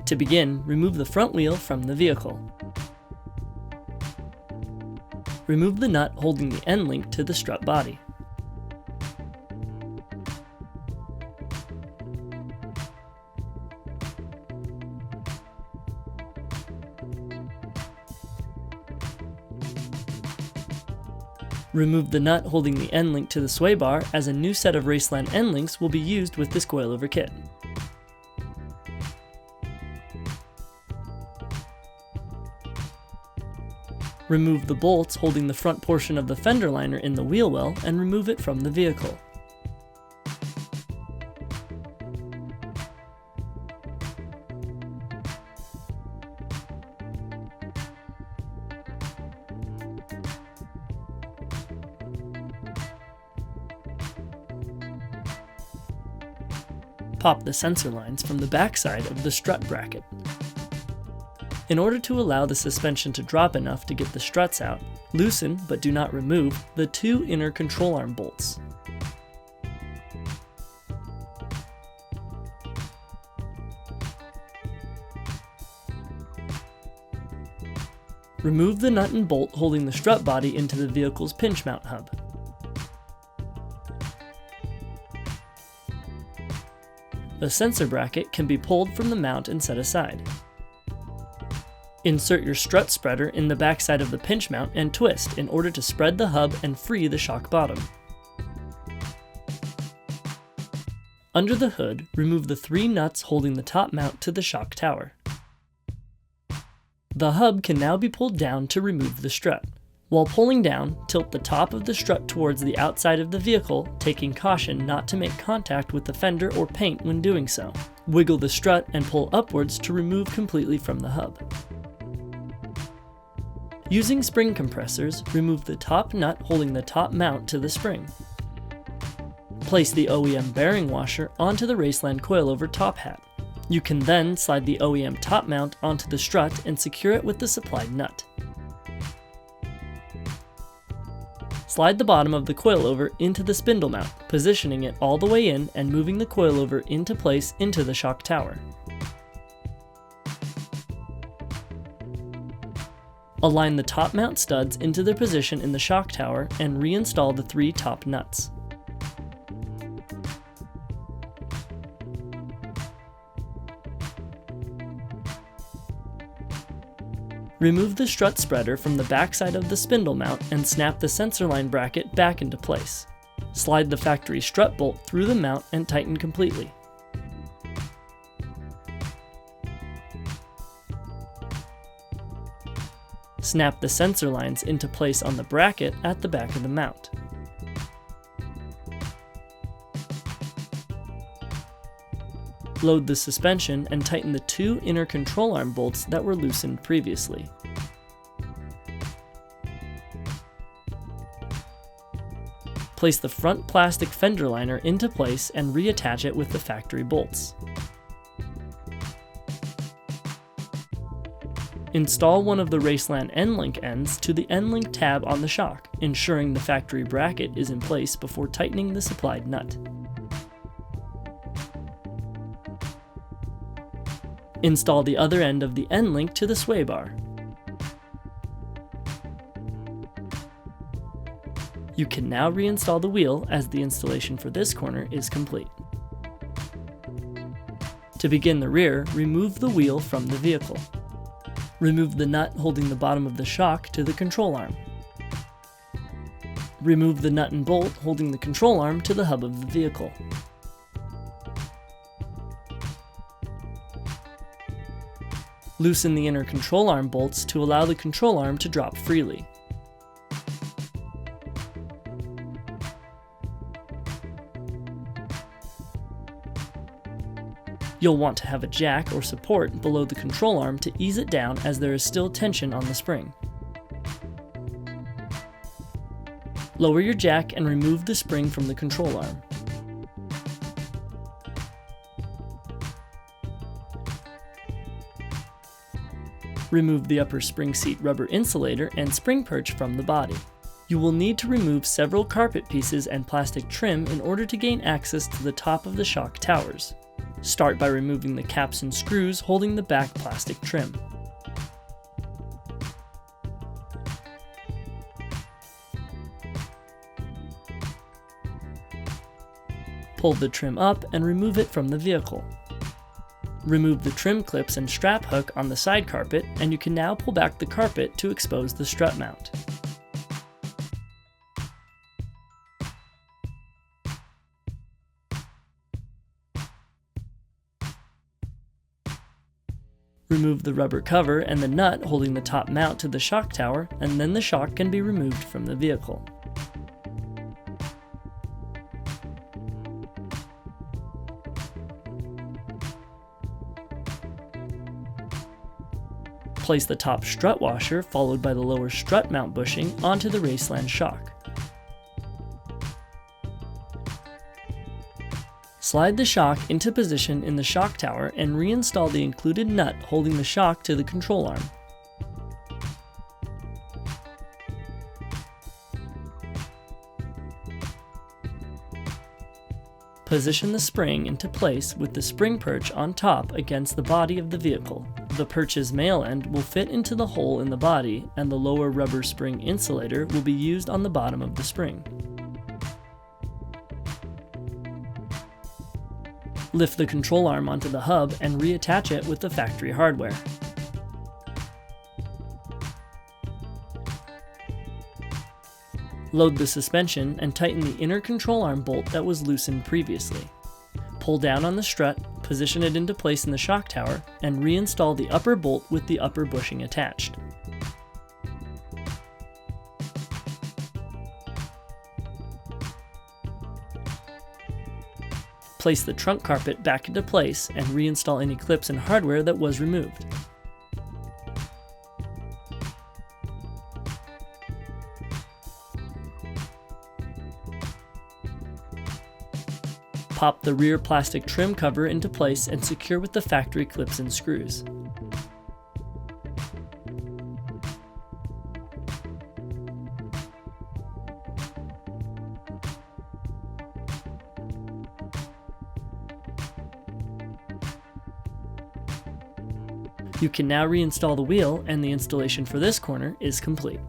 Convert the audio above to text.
To begin, remove the front wheel from the vehicle. Remove the nut holding the end link to the strut body. Remove the nut holding the end link to the sway bar, as a new set of Raceland end links will be used with this coilover kit. Remove the bolts holding the front portion of the fender liner in the wheel well and remove it from the vehicle. Pop the sensor lines from the backside of the strut bracket. In order to allow the suspension to drop enough to get the struts out, loosen, but do not remove, the two inner control arm bolts. Remove the nut and bolt holding the strut body into the vehicle's pinch mount hub. The sensor bracket can be pulled from the mount and set aside. Insert your strut spreader in the backside of the pinch mount and twist in order to spread the hub and free the shock bottom. Under the hood, remove the 3 nuts holding the top mount to the shock tower. The hub can now be pulled down to remove the strut. While pulling down, tilt the top of the strut towards the outside of the vehicle, taking caution not to make contact with the fender or paint when doing so. Wiggle the strut and pull upwards to remove completely from the hub. Using spring compressors, remove the top nut holding the top mount to the spring. Place the OEM bearing washer onto the Raceland coilover top hat. You can then slide the OEM top mount onto the strut and secure it with the supplied nut. Slide the bottom of the coilover into the spindle mount, positioning it all the way in and moving the coilover into place into the shock tower. Align the top mount studs into their position in the shock tower and reinstall the 3 top nuts. Remove the strut spreader from the backside of the spindle mount and snap the sensor line bracket back into place. Slide the factory strut bolt through the mount and tighten completely. Snap the sensor lines into place on the bracket at the back of the mount. Load the suspension and tighten the 2 inner control arm bolts that were loosened previously. Place the front plastic fender liner into place and reattach it with the factory bolts. Install one of the Raceland end link ends to the end link tab on the shock, ensuring the factory bracket is in place before tightening the supplied nut. Install the other end of the end link to the sway bar. You can now reinstall the wheel, as the installation for this corner is complete. To begin the rear, remove the wheel from the vehicle. Remove the nut holding the bottom of the shock to the control arm. Remove the nut and bolt holding the control arm to the hub of the vehicle. Loosen the inner control arm bolts to allow the control arm to drop freely. You'll want to have a jack or support below the control arm to ease it down, as there is still tension on the spring. Lower your jack and remove the spring from the control arm. Remove the upper spring seat rubber insulator and spring perch from the body. You will need to remove several carpet pieces and plastic trim in order to gain access to the top of the shock towers. Start by removing the caps and screws holding the back plastic trim. Pull the trim up and remove it from the vehicle. Remove the trim clips and strap hook on the side carpet, and you can now pull back the carpet to expose the strut mount. Remove the rubber cover and the nut holding the top mount to the shock tower, and then the shock can be removed from the vehicle. Place the top strut washer followed by the lower strut mount bushing onto the Raceland shock. Slide the shock into position in the shock tower and reinstall the included nut holding the shock to the control arm. Position the spring into place with the spring perch on top against the body of the vehicle. The perch's male end will fit into the hole in the body, and the lower rubber spring insulator will be used on the bottom of the spring. Lift the control arm onto the hub and reattach it with the factory hardware. Load the suspension and tighten the inner control arm bolt that was loosened previously. Pull down on the strut, position it into place in the shock tower, and reinstall the upper bolt with the upper bushing attached. Place the trunk carpet back into place and reinstall any clips and hardware that was removed. Pop the rear plastic trim cover into place and secure with the factory clips and screws. You can now reinstall the wheel, and the installation for this corner is complete.